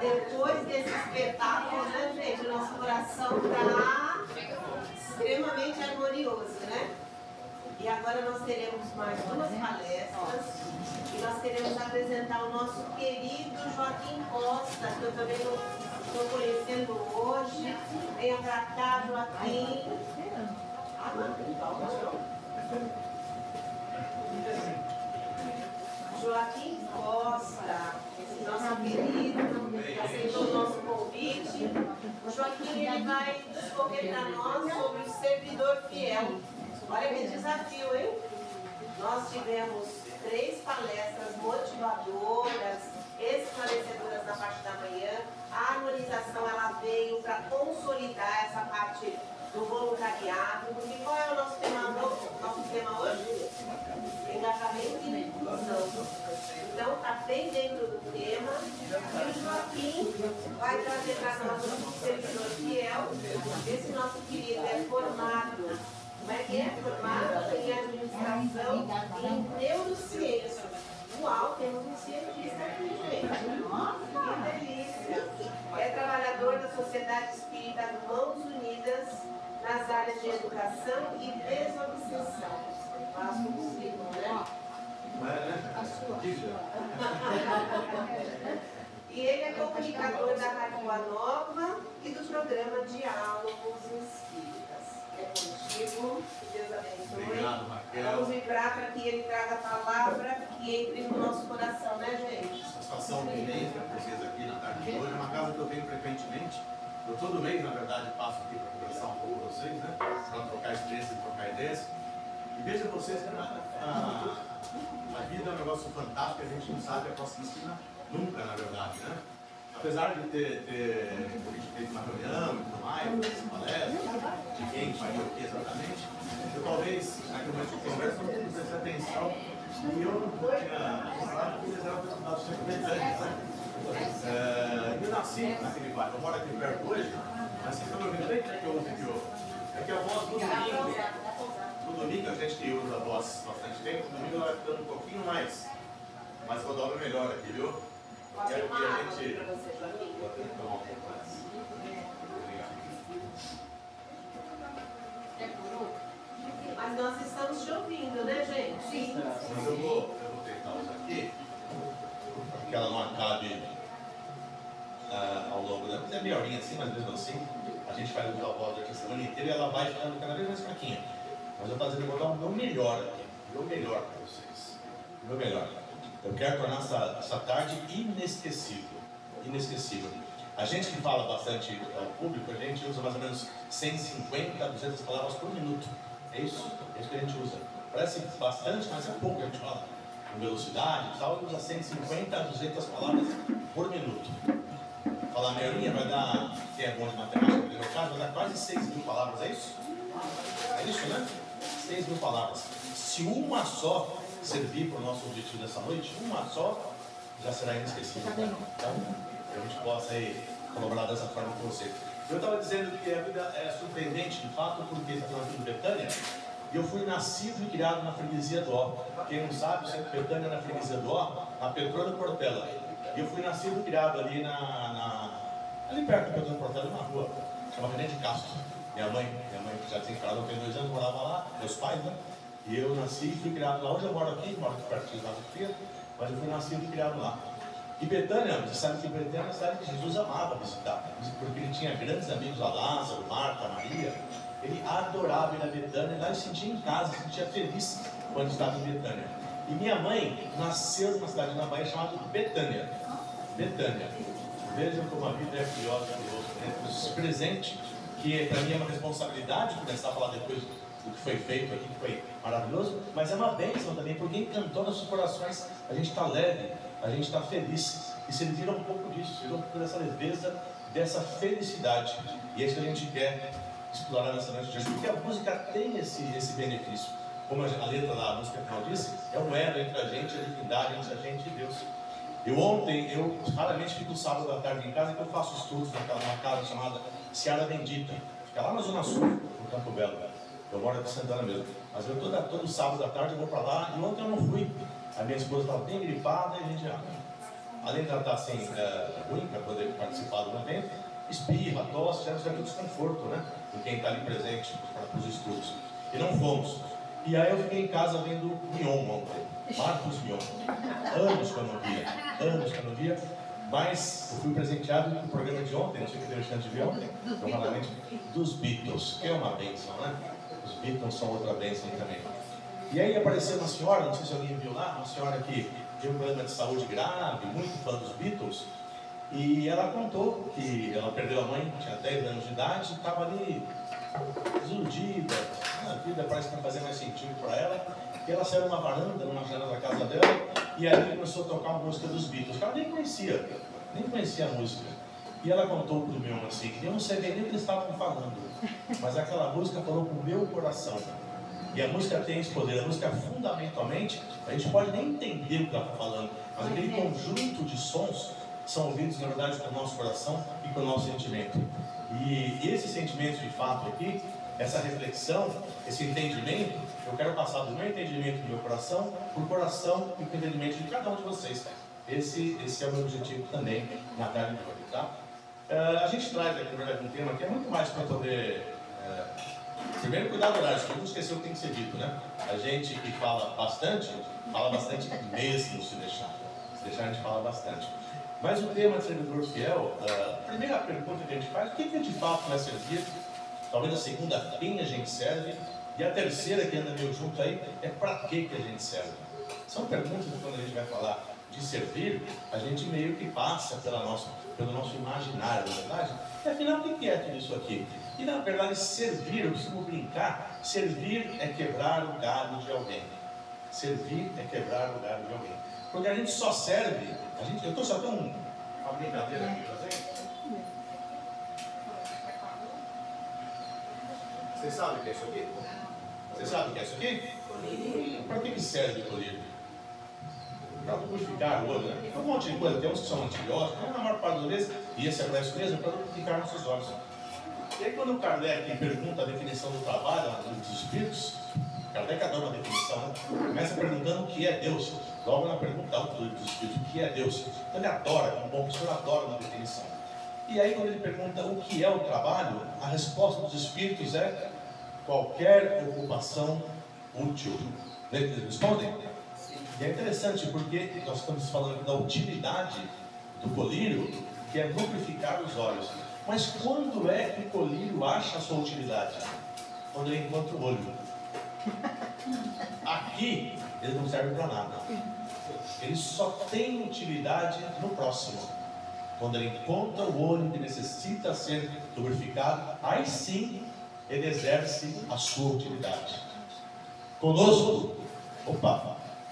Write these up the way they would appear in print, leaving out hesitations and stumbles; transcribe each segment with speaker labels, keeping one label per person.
Speaker 1: Depois desse espetáculo, né, gente, o nosso coração está extremamente harmonioso, né? E agora nós teremos mais duas palestras e nós queremos apresentar o nosso querido Joaquim Costa, que eu também estou conhecendo hoje. Venha para cá, Joaquim. Joaquim Costa, esse nosso querido, aceitou o nosso convite. O Joaquim ele vai discorrer para nós sobre o servidor fiel. Olha que desafio, hein? Nós tivemos 3 palestras motivadoras, esclarecedoras na parte da manhã. A harmonização ela veio para consolidar essa parte do voluntariado, porque qual é o nosso tema hoje? Engajamento e inclusão. Então está bem dentro do tema. E o Joaquim vai trazer para nós o servidor fiel. Esse nosso querido é formado, como é que é? Formado em administração e em neurociência. Uau, temos um cientista aqui, gente. Nossa, que delícia. É trabalhador da Sociedade Espírita Mãos Unidas nas áreas de educação e desobsessão. Faço possível, né?
Speaker 2: A sua.
Speaker 1: E ele é comunicador da Rádio Boa Nova e do programa Diálogos Espíritas. É contigo, que Deus abençoe.
Speaker 2: Obrigado, Raquel.
Speaker 1: Vamos vibrar para que ele traga a palavra que entre no nosso coração, né, gente?
Speaker 2: Satisfação imensa para vocês aqui na tarde de hoje. É uma casa que eu venho frequentemente. Eu todo mês, na verdade, passo aqui para conversar um pouco com vocês, né? Para trocar experiências e trocar ideias. E veja vocês que a vida é um negócio fantástico, a gente não sabe a próxima esquina nunca, na verdade, né? Apesar de ter feito uma reunião e tudo mais, palestras, de quem faria o que exatamente, eu talvez, naquele momento de conversa, não pude prestar atenção e eu não tinha pensado que eles eram apresentados sempre britânicos, né? Eu nasci naquele bairro, eu moro aqui perto hoje, mas vocês estão me ouvindo bem? Que eu uso aqui hoje? É que a voz do domingo. No domingo a gente usa a voz bastante tempo, no domingo ela vai ficando um pouquinho mais rodada melhor aqui, viu? Eu quero que a gente. Vou tentar um pouco mais. Obrigado.
Speaker 1: Mas nós estamos te ouvindo, né, gente? Sim.
Speaker 2: Mas eu vou tentar usar aqui, porque ela não acabe ao longo da. É meia horinha assim, mas mesmo assim, a gente vai usar a voz durante a semana inteira e ela vai ficando cada vez mais fraquinha. Mas eu estou dizendo que eu vou dar o meu melhor aqui, o meu melhor para vocês. O meu melhor. Eu quero tornar essa tarde inesquecível. Inesquecível. A gente que fala bastante ao público, a gente usa mais ou menos 150 a 200 palavras por minuto. É isso? É isso que a gente usa. Parece bastante, mas é pouco que a gente fala. Com velocidade e tal, usa 150 a 200 palavras por minuto. Falar meia vai dar, quem é bom de matemática, no meu caso, vai dar quase 6.000 palavras, é isso? É isso, né? 6.000 palavras. Se uma só servir para o nosso objetivo dessa noite, uma só já será inesquecível. Tá? Então, que a gente possa aí colaborar dessa forma com você. Eu estava dizendo que a vida é surpreendente, de fato, porque está falando aqui de Betânia, e eu fui nascido e criado na freguesia do Ó. Quem não sabe, o centro Betânia é na freguesia do Ó, na Petrona Portela. E eu fui nascido e criado ali ali perto da Petrona Portela, numa rua, chamada Tenente Castro. Minha mãe já tinha ficado, eu tenho 2 anos, morava lá, meus pais, né? E eu nasci e fui criado lá. Hoje eu moro aqui perto de Casa Fria, mas eu fui nascido e criado lá. E Betânia, você sabe que Betânia é uma cidade que Jesus amava visitar, porque ele tinha grandes amigos lá, Lázaro, Marta, Maria. Ele adorava ir a Betânia, lá ele se sentia em casa, se sentia feliz quando estava em Betânia. E minha mãe nasceu numa cidade na Bahia chamada Betânia. Betânia. Vejam como a vida é curiosa e curiosa, né? Esse presente, que para mim é uma responsabilidade começar a falar depois do que foi feito aqui, que foi maravilhoso, mas é uma bênção também, porque encantou nossos corações. A gente está leve, a gente está feliz, e se viram um pouco disso, viram um pouco dessa leveza, dessa felicidade, e é isso que a gente quer explorar nessa noite de hoje, porque a música tem esse benefício, como a letra da música final disse, é um elo entre a gente e a divindade, entre a gente e Deus. Eu raramente fico sábado à tarde em casa, que eu faço estudos numa casa chamada Seara Bendita, fica lá na Zona Sul, no Campo Belo. Eu moro aqui em Santana mesmo, mas eu todo sábado à tarde eu vou para lá, e ontem eu não fui. A minha esposa estava bem gripada e a gente além de ela estar assim, ruim para poder participar do evento, espirra, tosse, gera um certo desconforto, né? Em quem está ali presente para os estudos. E não fomos. E aí eu fiquei em casa vendo Mion ontem, Marcos Mion. Anos que eu não via, mas eu fui presenteado no programa de ontem, não sei o que deu chance de ver ontem, provavelmente, dos Beatles, que é uma bênção, né? Os Beatles são outra bênção também. E aí apareceu uma senhora, não sei se alguém viu lá, uma senhora que tem um problema de saúde grave, muito fã dos Beatles, e ela contou que ela perdeu a mãe, tinha 10 anos de idade, estava ali desiludida, a vida parece que não fazia mais sentido para ela, e ela saiu numa varanda, numa janela da casa dela, e ali começou a tocar uma música dos Beatles, que ela nem conhecia a música. E ela contou para o meu assim, que eu não sei nem o que eles estavam falando, mas aquela música falou com o meu coração. E a música tem esse poder, a música fundamentalmente, a gente pode nem entender o que ela está falando, mas aquele conjunto de sons são ouvidos na verdade com o nosso coração e com o nosso sentimento. E esse sentimento de fato aqui, essa reflexão, esse entendimento, eu quero passar do meu entendimento do meu coração para o coração e para o entendimento de cada um de vocês. Esse é o meu objetivo também na tarde de hoje, tá? A gente traz aqui, na verdade, um tema que é muito mais para poder... primeiro, cuidar do horário, não esquecer o que tem que ser dito, né? A gente que fala bastante mesmo se deixar. Se deixar, a gente fala bastante. Mas o tema de servidor fiel, a primeira pergunta que a gente faz, o que de fato vai servir? Talvez a segunda, quem a gente serve? E a terceira, que anda meio junto aí, é para que a gente serve? São perguntas que quando a gente vai falar de servir, a gente meio que passa pelo nosso imaginário, na verdade. E afinal, o que é tudo isso aqui? E na verdade, servir, eu costumo brincar, servir é quebrar o galho de alguém. Servir é quebrar o galho de alguém. Porque a gente só serve, eu estou só tão uma brincadeira aqui para gente. Você sabe o que é isso aqui? Você sabe o que é isso aqui? Colírio. Para que serve o colírio? Para lubrificar o olho, né? Tem um monte de coisa, tem uns que são antibióticos, mas na maior parte das vezes, e esse é para isso mesmo, é para lubrificar nossos olhos. E aí quando o Kardec pergunta a definição do trabalho dos espíritos, Kardec adora uma definição, né? Começa perguntando o que é Deus. Logo na pergunta dos espíritos, o que é Deus? Então ele adora, um bom professor adora uma definição. E aí quando ele pergunta o que é o trabalho, a resposta dos espíritos é qualquer ocupação útil. Eles respondem? E é interessante porque nós estamos falando da utilidade do colírio, que é lubrificar os olhos. Mas quando é que o colírio acha a sua utilidade? Quando ele encontra o olho. Aqui, ele não serve para nada. Ele só tem utilidade no próximo. Quando ele encontra o olho que necessita ser lubrificado, aí sim ele exerce a sua utilidade. Conosco,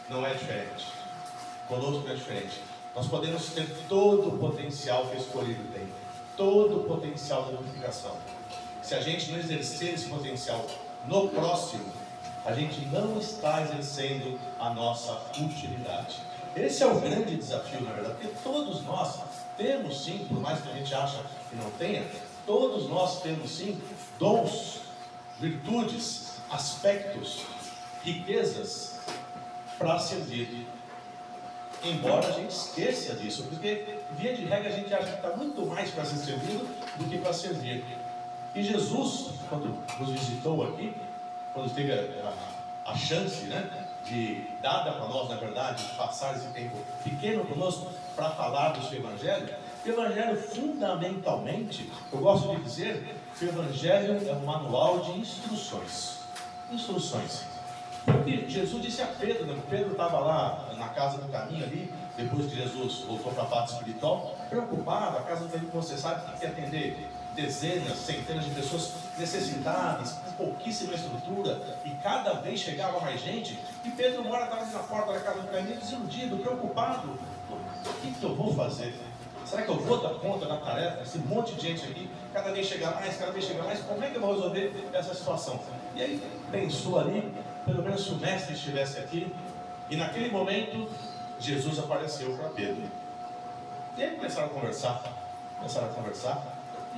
Speaker 2: não é diferente. Conosco não é diferente. Nós podemos ter todo o potencial que esse colírio tem. Todo o potencial da lubrificação. Se a gente não exercer esse potencial no próximo, a gente não está exercendo a nossa utilidade. Esse é o grande desafio, na verdade, porque todos nós temos sim, por mais que a gente ache que não tenha, todos nós temos sim dons, virtudes, aspectos, riquezas para servir. Embora a gente esqueça disso, porque via de regra a gente acha que está muito mais para ser servido do que para servir. E Jesus, quando nos visitou aqui, quando teve a chance, né, dada para nós, na verdade, de passar esse tempo pequeno conosco para falar do seu Evangelho, o Evangelho fundamentalmente, eu gosto de dizer que o Evangelho é um manual de instruções. Instruções. Porque Jesus disse a Pedro, né? Pedro estava lá na casa do caminho ali, depois que Jesus voltou para a parte espiritual, preocupado, a casa do caminho, como você sabe, tem que atender dezenas, centenas de pessoas necessitadas, com pouquíssima estrutura, e cada vez chegava mais gente, e Pedro uma hora estava na porta da casa do caminho, desiludido, preocupado, o que eu vou fazer? Será que eu vou dar conta da tarefa? Esse monte de gente aqui, cada vez chega mais, como é que eu vou resolver essa situação? E aí pensou ali, pelo menos se o mestre estivesse aqui, e naquele momento Jesus apareceu para Pedro. E aí começaram a conversar,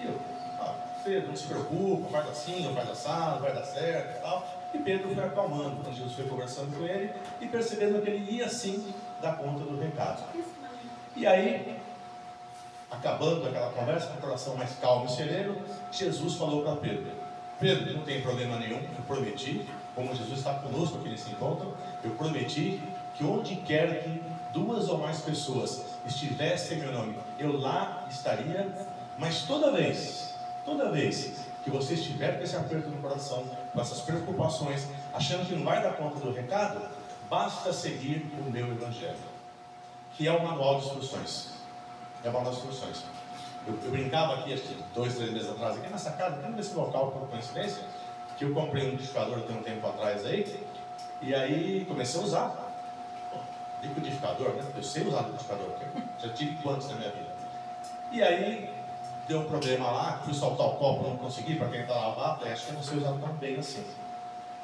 Speaker 2: e eu, Pedro, não se preocupa, faz assim, não faz assado, vai dar certo e tal. E Pedro foi acalmando quando Jesus foi conversando com ele e percebendo que ele ia sim dar conta do recado. E aí, acabando aquela conversa, com o coração mais calmo e sereno, Jesus falou para Pedro: Pedro, não tem problema nenhum, eu prometi, como Jesus está conosco aqui nesse encontro, eu prometi que onde quer que 2 ou mais pessoas estivessem em meu nome, eu lá estaria. Mas toda vez que você estiver com esse aperto no coração, com essas preocupações, achando que não vai dar conta do recado, basta seguir o meu Evangelho, que é o manual de instruções. É o manual de instruções. Eu brincava aqui, acho que 2, 3 meses atrás, aqui nessa casa, aqui nesse local, por coincidência, que eu comprei um liquidificador tem um tempo atrás aí, e aí comecei a usar. Liquidificador, né? Eu sei usar liquidificador, já tive quantos na minha vida. E aí deu um problema lá, fui soltar o copo, não consegui, para quem está lavado, acho que eu não sei usar tão bem assim.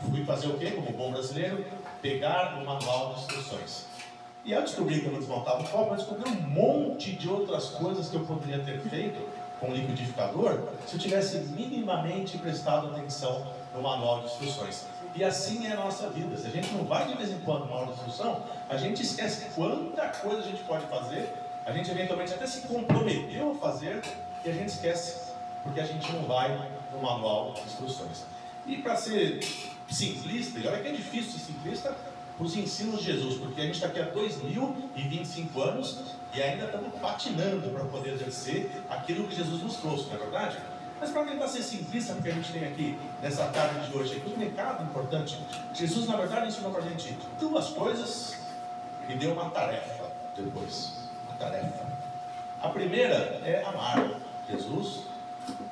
Speaker 2: Fui fazer o quê? Como bom brasileiro, pegar o manual de instruções. E eu descobri que eu não desmontava o copo, eu descobri um monte de outras coisas que eu poderia ter feito com o liquidificador se eu tivesse minimamente prestado atenção no manual de instruções. E assim é a nossa vida. Se a gente não vai de vez em quando no manual de instrução, a gente esquece quanta coisa a gente pode fazer, a gente eventualmente até se comprometeu a fazer e a gente esquece, porque a gente não vai no manual de instruções. E para ser simplista, e olha que é difícil ser simplista, os ensinos de Jesus, porque a gente está aqui há 2025 anos e ainda estamos patinando para poder exercer aquilo que Jesus nos trouxe, não é verdade? Mas para tentar ser simplista, porque a gente tem aqui nessa tarde de hoje, aqui um recado importante. Jesus, na verdade, ensinou para a gente 2 coisas e deu uma tarefa depois. Uma tarefa. A primeira é amar. Jesus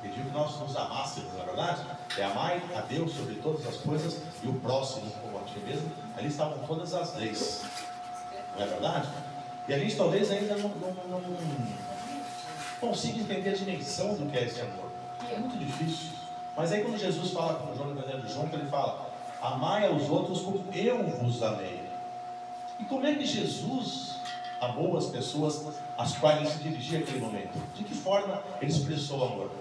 Speaker 2: pediu que nós nos amássemos, na verdade, é amar a Deus sobre todas as coisas e o próximo como a ti mesmo. Ali estavam todas as leis, não é verdade? E a gente talvez ainda não consiga entender a dimensão do que é esse amor. É muito difícil. Mas aí quando Jesus fala com João no Evangelho de João, ele fala: amai aos outros como eu vos amei. E como é que Jesus amou as pessoas às quais ele se dirigia naquele momento? De que forma ele expressou o amor?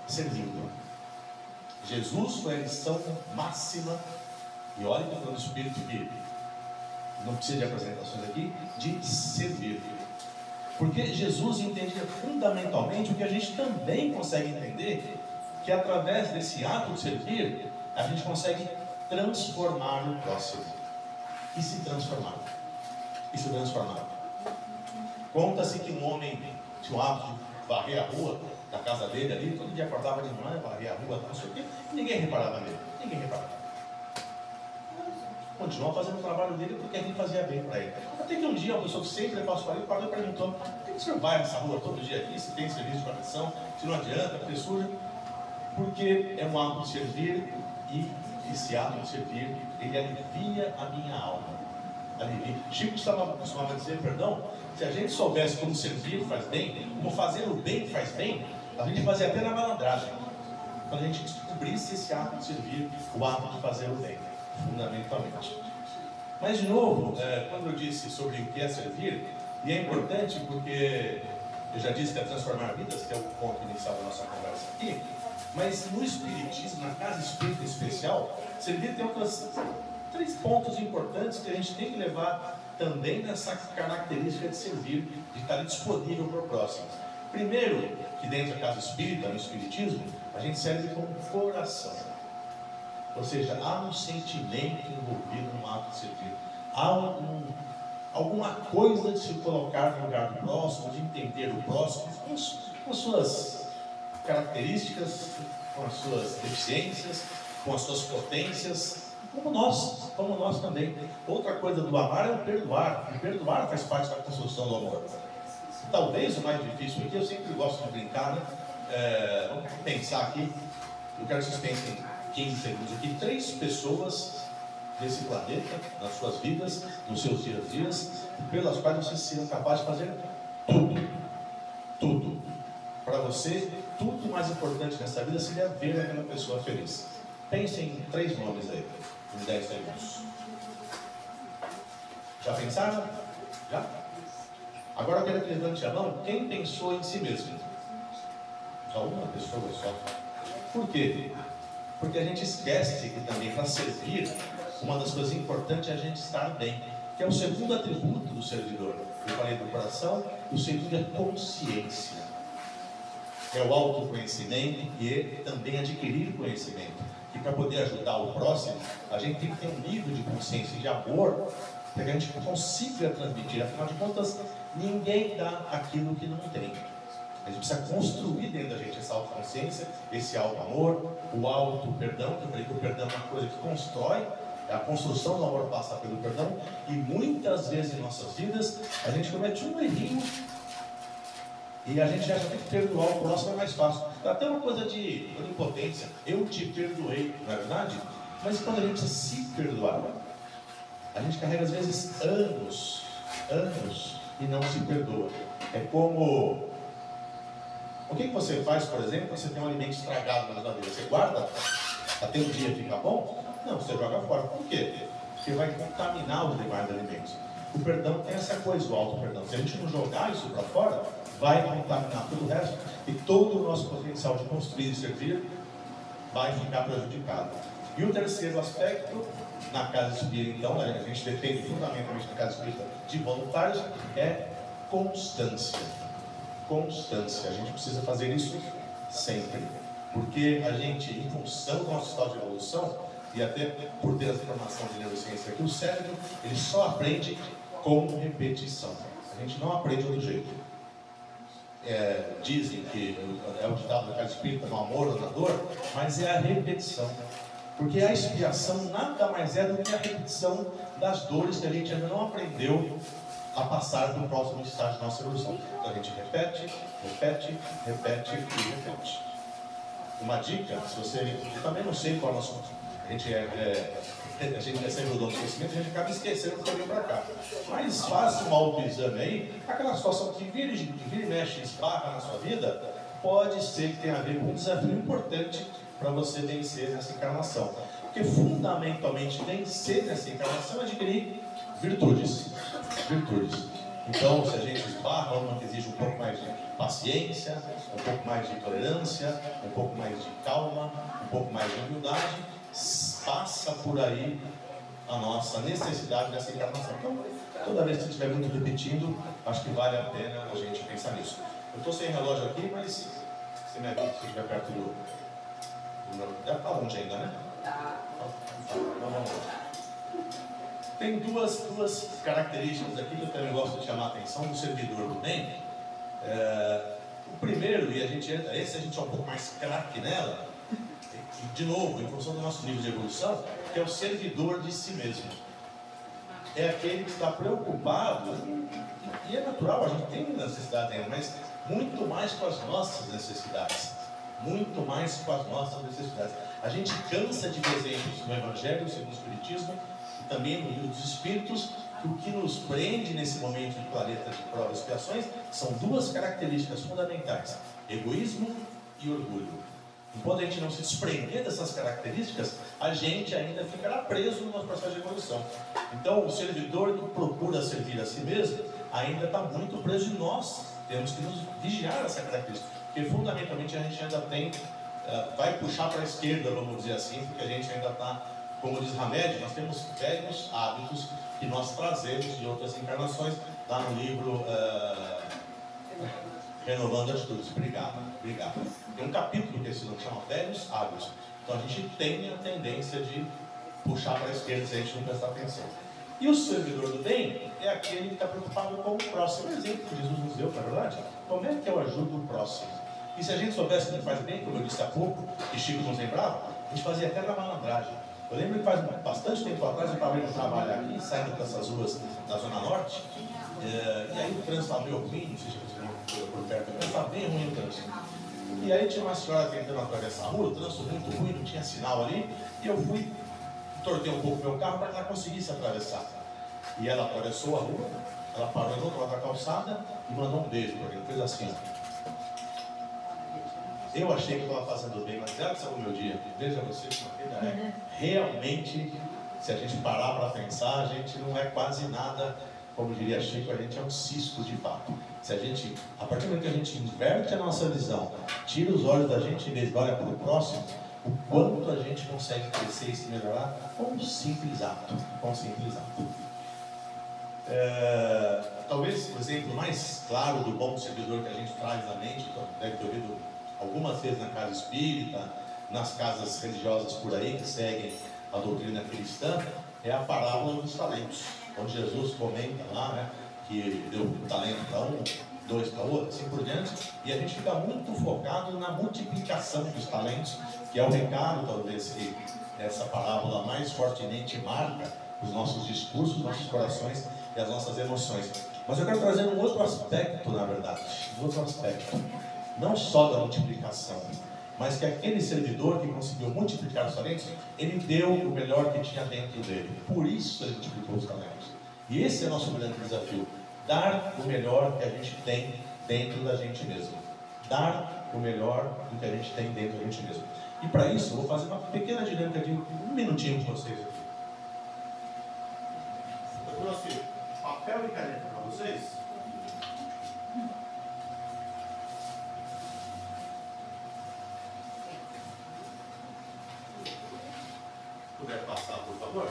Speaker 2: Servindo. Jesus foi a lição máxima, e olha que eu estou falando do Espírito que não precisa de apresentações aqui, de servir. Porque Jesus entendia fundamentalmente o que a gente também consegue entender, que através desse ato de servir, a gente consegue transformar o próximo. E se transformar. E se transformar. Conta-se que um homem tinha o hábito de varrer a rua da casa dele ali, todo dia acordava de manhã, varrer a rua, não sei o quê, e ninguém reparava nele. Ninguém reparava. Continuou fazendo o trabalho dele porque a gente fazia bem para ele. Até que um dia uma pessoa que sempre passou ali parou e perguntou: por que o senhor vai nessa rua todo dia aqui? Se tem serviço de proteção, se não adianta, porque suja. Porque é um ato de servir, e esse ato de servir, ele alivia a minha alma. Alivia. Chico costumava dizer, perdão, se a gente soubesse como servir faz bem, como fazer o bem faz bem, a gente fazia até na malandragem. Quando a gente descobrisse esse ato de servir, o ato de fazer o bem. Fundamentalmente. Mas de novo, quando eu disse sobre o que é servir, e é importante porque eu já disse que é transformar vidas, que é o ponto inicial da nossa conversa aqui, mas no Espiritismo, na casa espírita especial, servir tem outros 3 pontos importantes que a gente tem que levar também nessa característica de servir, de estar disponível para o próximo. Primeiro, que dentro da casa espírita, no Espiritismo, a gente serve com o coração. Ou seja, há um sentimento envolvido no ato de servir. Há alguma coisa de se colocar no lugar do próximo, de entender o próximo, com suas características, com as suas deficiências, com as suas potências, como nós também. Outra coisa do amar é o perdoar. E perdoar faz parte da construção do amor. Talvez o mais difícil aqui, eu sempre gosto de brincar, né? Vamos pensar aqui, eu quero que vocês pensem 15 segundos aqui, 3 pessoas desse planeta, nas suas vidas, nos seus dias a dias, pelas quais vocês seriam capazes de fazer tudo. Para você, tudo mais importante nessa vida seria ver aquela pessoa feliz. Pensem em 3 nomes aí, em 10 segundos. Já pensaram? Já? Agora eu quero que levante a mão quem pensou em si mesmo. Só uma pessoa só. Por quê? Porque a gente esquece que também para servir, uma das coisas importantes é a gente estar bem, que é o segundo atributo do servidor. Eu falei do coração, o segundo é consciência. É o autoconhecimento e também adquirir conhecimento. E para poder ajudar o próximo, a gente tem que ter um nível de consciência e de amor para que a gente consiga transmitir. Afinal de contas, ninguém dá aquilo que não tem. A gente precisa construir dentro da gente essa autoconsciência, esse auto-amor, o auto-perdão, que eu falei que o perdão é uma coisa que constrói, a construção do amor passa pelo perdão, e muitas vezes em nossas vidas a gente comete um errinho e a gente acha que perdoar o próximo é mais fácil. Dá até uma coisa de onipotência, eu te perdoei, não é verdade? Mas quando a gente precisa se perdoar, a gente carrega às vezes anos e não se perdoa. É como... O que você faz, por exemplo, quando você tem um alimento estragado na geladeira? Você guarda até um dia ficar bom? Não, você joga fora. Por quê? Porque vai contaminar os demais alimentos. O perdão tem essa coisa, o auto-perdão. Se a gente não jogar isso para fora, vai contaminar todo o resto e todo o nosso potencial de construir e servir vai ficar prejudicado. E o terceiro aspecto, na casa espírita, então, a gente depende fundamentalmente na casa espírita de voluntários, é constância. Constância. A gente precisa fazer isso sempre. Porque a gente, em função do nosso estado de evolução, e até por ter essa formação de neurociência aqui, o cérebro, ele só aprende com repetição. A gente não aprende de outro jeito. Dizem que é o ditado da casa espírita, no amor ou na dor, mas é a repetição. Porque a expiação nada mais é do que a repetição das dores que a gente ainda não aprendeu a passar para o próximo estágio da nossa evolução. Então a gente repete. Uma dica, se você... Eu também não sei qual é o nosso... A gente recebe o dom do conhecimento, a gente acaba esquecendo do que veio para cá. Mas faça um autoexame aí, aquela situação que vira e mexe, esbarra na sua vida, pode ser que tenha a ver com um desafio importante para você vencer nessa encarnação. Porque fundamentalmente vencer nessa encarnação é adquirir virtudes. Então, se a gente esbarra, uma que exige um pouco mais de paciência, um pouco mais de tolerância, um pouco mais de calma, um pouco mais de humildade, passa por aí a nossa necessidade dessa encarnação. Então, toda vez que você estiver muito repetindo, acho que vale a pena a gente pensar nisso. Eu estou sem relógio aqui, mas se me avisa se estiver perto do meu... Deve estar longe ainda, né? Tá. Então vamos lá. Tem duas características aqui que eu também gosto de chamar a atenção do servidor do bem. O primeiro, e esse a gente é um pouco mais craque nela, de novo, em função do nosso nível de evolução, que é o servidor de si mesmo. É aquele que está preocupado, e é natural, a gente tem necessidade ainda, mas muito mais com as nossas necessidades. Muito mais com as nossas necessidades. A gente cansa de ver exemplos no Evangelho, segundo o Espiritismo, e também no Livro dos Espíritos, que o que nos prende nesse momento de planeta de provas e expiações são duas características fundamentais: egoísmo e orgulho. Enquanto a gente não se desprender dessas características, a gente ainda ficará preso no nosso processo de evolução. Então, o servidor que procura servir a si mesmo ainda está muito preso, e nós temos que nos vigiar essa característica. Porque, fundamentalmente, a gente ainda tem, vai puxar para a esquerda, vamos dizer assim, porque a gente ainda está, como diz Hamed, nós temos velhos hábitos que nós trazemos de outras encarnações, lá no livro... Renovando Atitudes. Obrigado. Tem um capítulo que esse nome chama Velhos Hábitos. Então a gente tem a tendência de puxar para a esquerda se a gente não prestar atenção. E o servidor do bem é aquele que está preocupado com o próximo. O exemplo que Jesus nos deu, na verdade, como é que eu ajudo o próximo? E se a gente soubesse que faz bem, como eu disse há pouco, e Chico nos lembrava, a gente fazia até na malandragem. Eu lembro que faz bastante tempo atrás eu estava indo trabalhar aqui, saindo dessas ruas da Zona Norte, e aí o trânsito estava meio ruim, não sei se você por perto, mas estava bem ruim o trânsito. E aí tinha uma senhora tentando atravessar a rua, o trânsito muito ruim, não tinha sinal ali, e eu fui, tortei um pouco meu carro para que ela conseguisse atravessar. E ela atravessou a rua, ela parou no outro lado da calçada e mandou um beijo para mim, fez assim, ó. Eu achei que estava fazendo bem, mas graças ao meu dia, veja você como ainda é. Realmente, se a gente parar para pensar, a gente não é quase nada, como diria Chico, a gente é um cisco de fato. Se a gente, a partir do momento que a gente inverte a nossa visão, tira os olhos da gente em vez de olhar para o próximo, o quanto a gente consegue crescer e se melhorar com um simples ato. Talvez o exemplo mais claro do bom servidor que a gente traz à mente, deve ter ouvido algumas vezes na casa espírita, nas casas religiosas por aí que seguem a doutrina cristã, é a parábola dos talentos, onde Jesus comenta lá, né, que deu um talento para um, 2 para outro, assim por diante, e a gente fica muito focado na multiplicação dos talentos, que é o recado, talvez, que essa parábola mais fortemente marca os nossos discursos, nossos corações e as nossas emoções. Mas eu quero trazer um outro aspecto, na verdade, um outro aspecto, não só da multiplicação, mas que aquele servidor que conseguiu multiplicar os talentos, ele deu o melhor que tinha dentro dele, por isso ele multiplicou os talentos. E esse é o nosso grande desafio, dar o melhor que a gente tem dentro da gente mesmo, dar o melhor do que a gente tem dentro da gente mesmo. E para isso, eu vou fazer uma pequena dinâmica de 1 minutinho com vocês aqui. Eu trouxe papel e caneta para vocês. Se puder passar, por favor.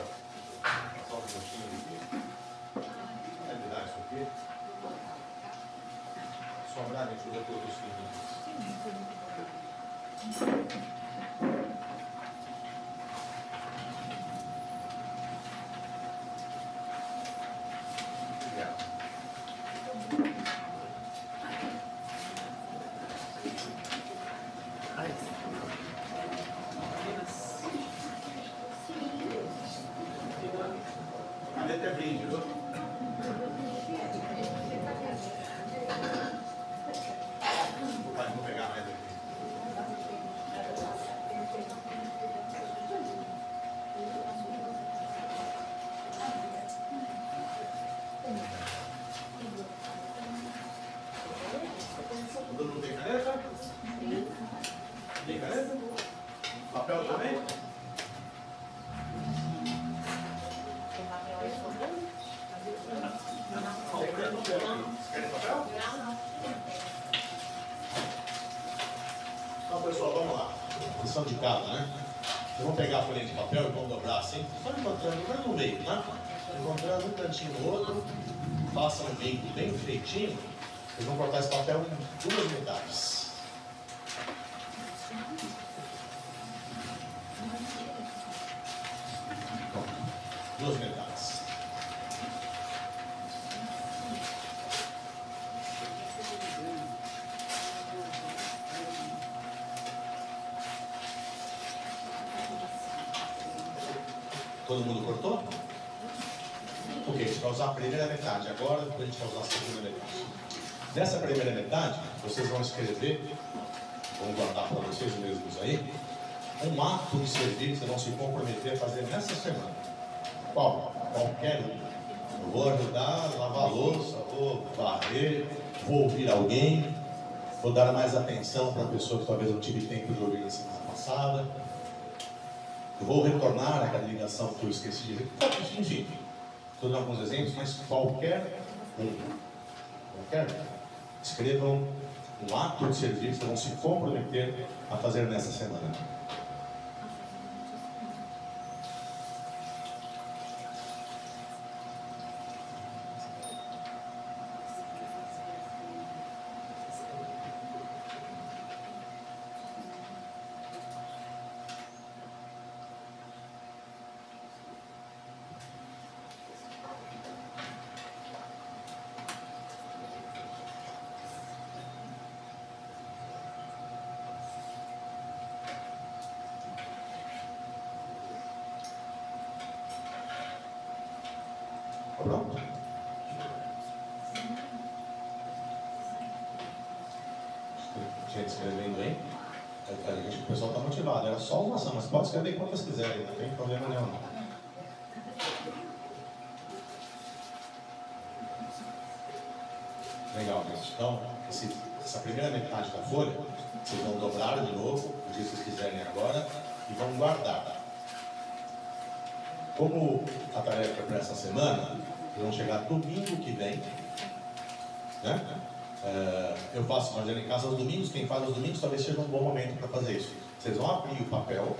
Speaker 2: Só um minutinho aqui. Vou virar isso aqui. Sobrar, a gente usa por outros 15 minutos. Caneta é brinde, viu? Vou pegar mais aqui. Todo mundo tem caneta? Tem caneta? Papel também? Querem papel? Então, pessoal, vamos lá. Lição de casa, né? Vocês vão pegar a folha de papel e vão dobrar assim. Só encontrando no meio, né? Encontrando um cantinho no outro. Façam um meio bem feitinho. Vocês vão cortar esse papel em 2 metades. Duas metades. Todo mundo cortou? Ok, a gente vai usar a primeira metade agora, depois a gente vai usar a segunda metade. Nessa primeira metade, vocês vão escrever, vamos guardar para vocês mesmos aí, um ato de servir que vocês vão se comprometer a fazer nessa semana. Qual? Qualquer um. Eu vou ajudar a lavar a louça, vou varrer, vou ouvir alguém, vou dar mais atenção para a pessoa que talvez eu tive tempo de ouvir na semana passada. Eu vou retornar àquela ligação que eu esqueci de dizer. Enfim, estou dando alguns exemplos, mas qualquer um. Escrevam um ato de serviço que vão se comprometer a fazer nessa semana. Pronto? Gente escrevendo aí. O pessoal está motivado. Era só uma ação, mas pode escrever quantas quiserem, não tem problema nenhum. Legal, gente. Então, essa primeira metade da folha, vocês vão dobrar de novo, o dia que vocês quiserem agora, e vão guardar. Como a tarefa é para essa semana, vocês vão chegar domingo que vem, né? Eu faço fazendo em casa aos domingos. Quem faz aos domingos talvez seja um bom momento para fazer isso. Vocês vão abrir o papel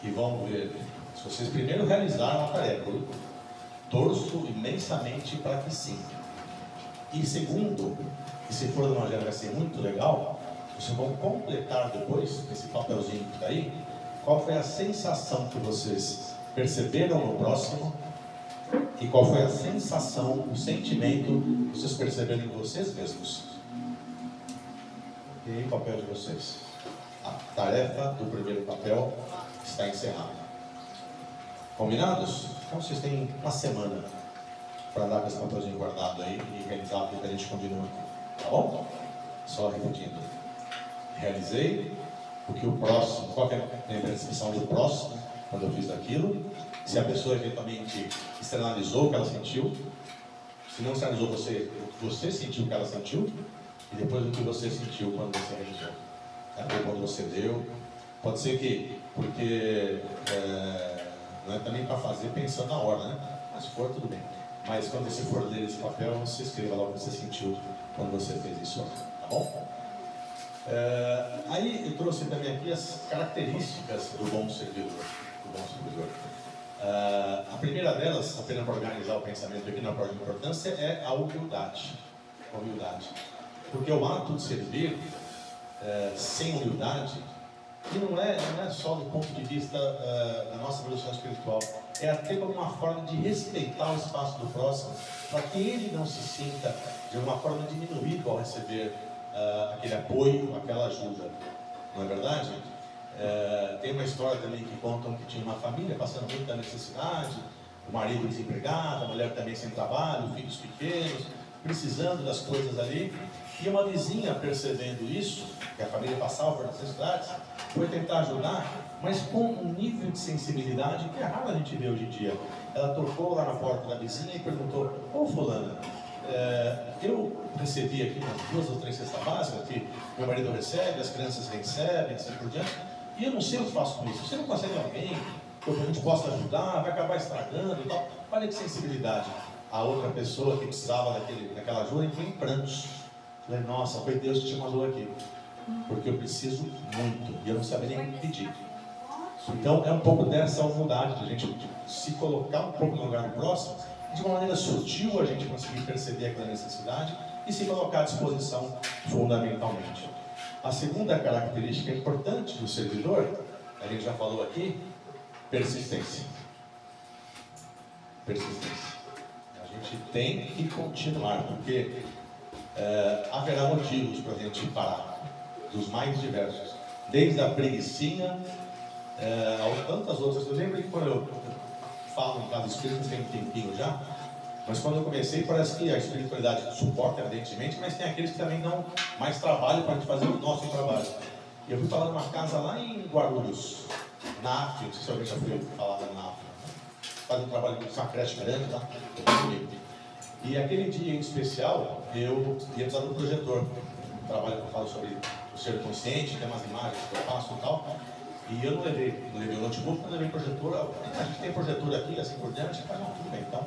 Speaker 2: e vão ver se vocês primeiro realizaram a tarefa. torço imensamente para que sim. E segundo, e se for de uma maneira vai ser muito legal, vocês vão completar depois, esse papelzinho que está aí, qual foi a sensação que vocês perceberam no próximo e qual foi a sensação, o sentimento que vocês perceberam em vocês mesmos. E aí, o papel de vocês. A tarefa do primeiro papel está encerrada. Combinados? Então vocês têm uma semana para dar com esse papelzinho guardado aí e realizar o que a gente combinou aqui. Tá bom? Só repetindo. Realizei, porque o próximo, qual que é a descrição do próximo, quando eu fiz aquilo, se a pessoa eventualmente externalizou o que ela sentiu, se não externalizou você sentiu o que ela sentiu, e depois o que você sentiu quando você realizou. Ou quando você deu. Pode ser que, porque não é também para fazer pensando na hora, né? Mas se for, tudo bem. Mas quando você for ler esse papel, você escreva lá o que você sentiu quando você fez isso, tá bom? Aí eu trouxe também aqui as características do bom servidor. A primeira delas, apenas para organizar o pensamento aqui na ordem de importância, é a humildade. Porque o ato de servir sem humildade, e não é só do ponto de vista da nossa evolução espiritual, é até como uma forma de respeitar o espaço do próximo, para que ele não se sinta de uma forma diminuído ao receber aquele apoio, aquela ajuda. Não é verdade? Tem uma história também que contam que tinha uma família passando muita necessidade, o marido desempregado, a mulher também sem trabalho, filhos pequenos, precisando das coisas ali. E uma vizinha, percebendo isso, que a família passava por necessidades, foi tentar ajudar, mas com um nível de sensibilidade que é raro a gente ver hoje em dia. Ela tocou lá na porta da vizinha e perguntou: ô fulana, eu recebi aqui umas 2 ou 3 cestas básicas que meu marido recebe, as crianças recebem, assim por diante, e eu não sei o que faço com isso. Você não consegue alguém que a gente possa ajudar, vai acabar estragando e tal? Olha que sensibilidade. A outra pessoa que precisava daquela ajuda entrou em prantos. Falei: nossa, foi Deus que te mandou aqui, porque eu preciso muito e eu não sabia nem pedir. Então é um pouco dessa humildade de a gente se colocar um pouco no lugar do próximo, de uma maneira sutil a gente conseguir perceber aquela necessidade e se colocar à disposição fundamentalmente. A segunda característica importante do servidor, a gente já falou aqui, persistência. A gente tem que continuar, porque haverá motivos para a gente parar, dos mais diversos, desde a preguicinha a tantas outras. Eu lembro que quando eu falo em casa espírita tem um tempinho já, mas quando eu comecei parece que a espiritualidade suporta evidentemente, mas tem aqueles que também dão mais trabalho para a gente fazer o nosso trabalho. E eu fui falar numa casa lá em Guarulhos, na AF, não sei se alguém já foi falar na AF, faz um trabalho com uma creche grande lá, e aquele dia em especial eu ia precisar do projetor, um trabalho que eu falo sobre o ser consciente, tem umas imagens que eu faço e tal. E eu não levei o notebook, não levei o projetor. A gente tem projetor aqui, assim por diante. Mas não, tudo bem, então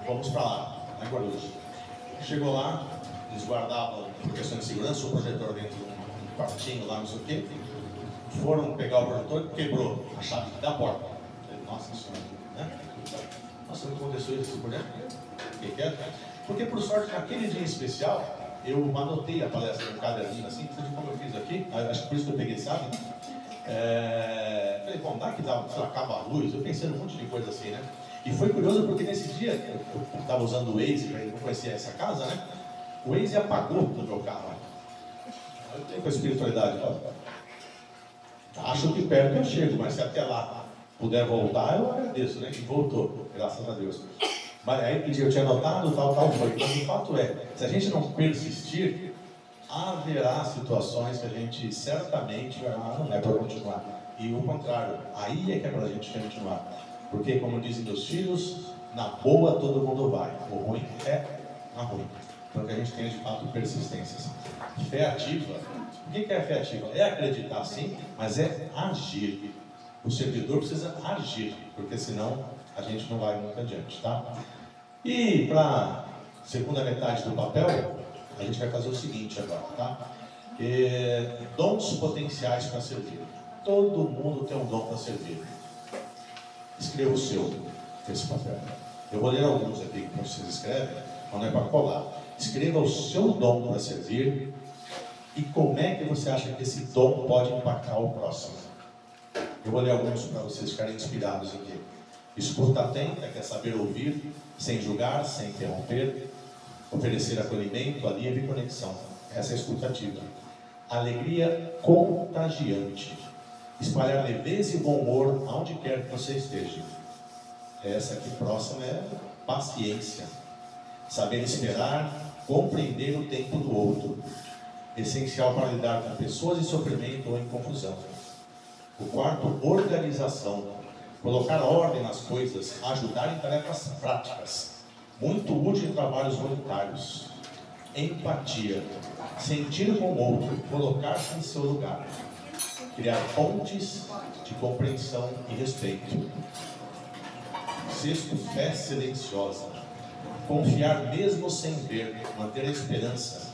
Speaker 2: vamos para lá em Guarulhos. Chegou lá, eles guardavam, por questão de segurança, o projetor dentro de um quartinho lá, não sei o quê. Foram pegar o projetor e quebrou a chave da porta. Falei: nossa senhora, né? Nossa, não aconteceu isso por dentro? Porque, por sorte, naquele dia em especial, eu anotei a palestra no caderninho assim, como eu fiz aqui, acho que por isso que eu peguei, sabe? Falei: bom, dá que dá, sei lá, acaba a luz. Eu pensei num monte de coisa assim, né? E foi curioso porque nesse dia eu estava usando o Waze, para não conhecer essa casa, né? O Waze apagou do meu carro. Eu tenho com a espiritualidade, acho que perto eu chego, mas se até lá puder voltar, eu agradeço, né? E voltou, graças a Deus. Mas aí eu tinha anotado, tal, foi. Mas o fato é, se a gente não persistir, haverá situações que a gente certamente não é para continuar. E o contrário, aí é que é para a gente continuar. Porque, como dizem meus filhos, na boa todo mundo vai. O ruim é na ruim. Então, que a gente tenha de fato persistências. Fé ativa. O que é fé ativa? É acreditar sim, mas é agir. O servidor precisa agir, porque senão a gente não vai muito adiante, tá? E para a segunda metade do papel, a gente vai fazer o seguinte agora, tá? Dons potenciais para servir. Todo mundo tem um dom para servir. Escreva o seu nesse papel. Eu vou ler alguns aqui que vocês escrevem, mas não é para colar. Escreva o seu dom para servir e como é que você acha que esse dom pode impactar o próximo. Eu vou ler alguns para vocês ficarem inspirados aqui. Escuta atenta, quer saber ouvir, sem julgar, sem interromper, oferecer acolhimento, alívio e conexão. Essa é a escutativa. Alegria contagiante. Espalhar leveza e bom humor aonde quer que você esteja. Essa aqui próxima é paciência. Saber esperar, compreender o tempo do outro. Essencial para lidar com pessoas em sofrimento ou em confusão. O quarto, organização. Colocar ordem nas coisas, ajudar em tarefas práticas. Muito útil em trabalhos voluntários. Empatia. Sentir com o outro, colocar-se em seu lugar. Criar pontes de compreensão e respeito. Sexto, fé silenciosa. Confiar mesmo sem ver, manter a esperança.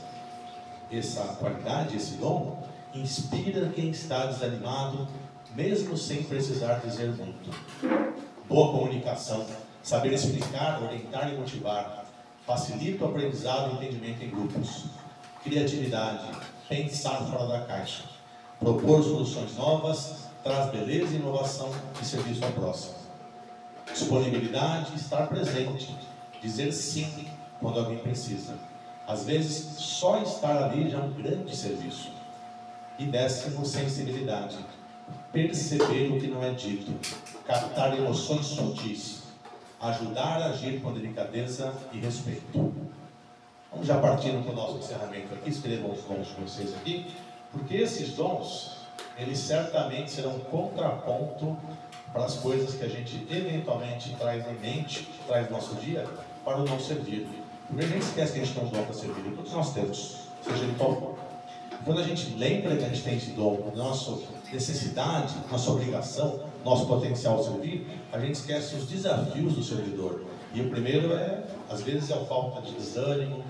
Speaker 2: Essa qualidade, esse dom, inspira quem está desanimado, mesmo sem precisar dizer muito. Boa comunicação, saber explicar, orientar e motivar. Facilita o aprendizado e entendimento em grupos. Criatividade, pensar fora da caixa. Propor soluções novas, traz beleza e inovação e serviço ao próximo. Disponibilidade, estar presente, dizer sim quando alguém precisa. Às vezes, só estar ali já é um grande serviço. E décimo, sensibilidade, perceber o que não é dito, captar emoções sutis, ajudar a agir com delicadeza e respeito. Vamos já partindo para o nosso encerramento aqui, escrevam os dons de vocês aqui, porque esses dons, eles certamente serão contraponto para as coisas que a gente eventualmente traz em mente, traz no nosso dia, para o não servir. Porque a gente esquece que a gente tem um dom para servir, e todos nós temos, seja ele qual for. Quando a gente lembra que a gente tem esse dom, nossa necessidade, nossa obrigação, nosso potencial de servir, a gente esquece os desafios do servidor. E o primeiro é, às vezes, a falta de desânimo,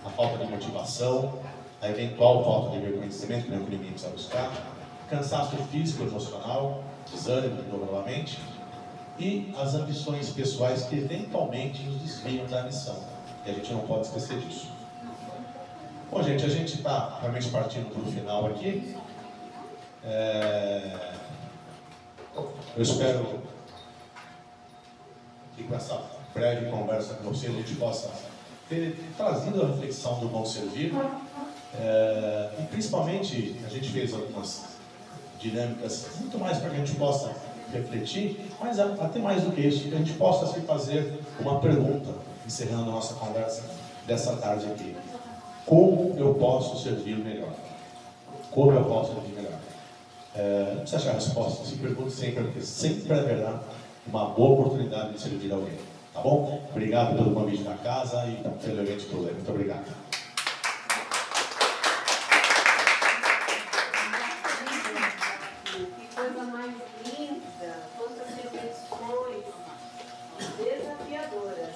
Speaker 2: a falta de motivação, a eventual falta de reconhecimento, que não é o que ninguém precisa buscar, cansaço físico, emocional, desânimo, novamente, e as ambições pessoais que eventualmente nos desviam da missão. E a gente não pode esquecer disso. Bom, gente, a gente está realmente partindo para o final aqui. Eu espero que com essa breve conversa com vocês a gente possa ter trazido a reflexão do bom servir. E principalmente a gente fez algumas dinâmicas muito mais para que a gente possa refletir, mas até mais do que isso, que a gente possa se fazer uma pergunta, encerrando a nossa conversa dessa tarde aqui. Como eu posso servir melhor? Como eu posso servir melhor? Não precisa achar a resposta, se pergunte sempre, porque sempre haverá uma boa oportunidade de servir alguém. Tá bom? Obrigado pelo convite da casa e pelo evento todo. Muito obrigado.
Speaker 1: Que coisa mais linda, quantas reflexões desafiadoras.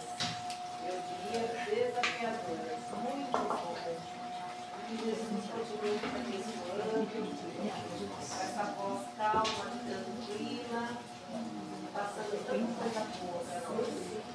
Speaker 1: Eu diria desafiadoras. Muito bom. Que Jesus continue te abençoando, com essa voz calma, tranquila, passando tanta coisa boa para nós.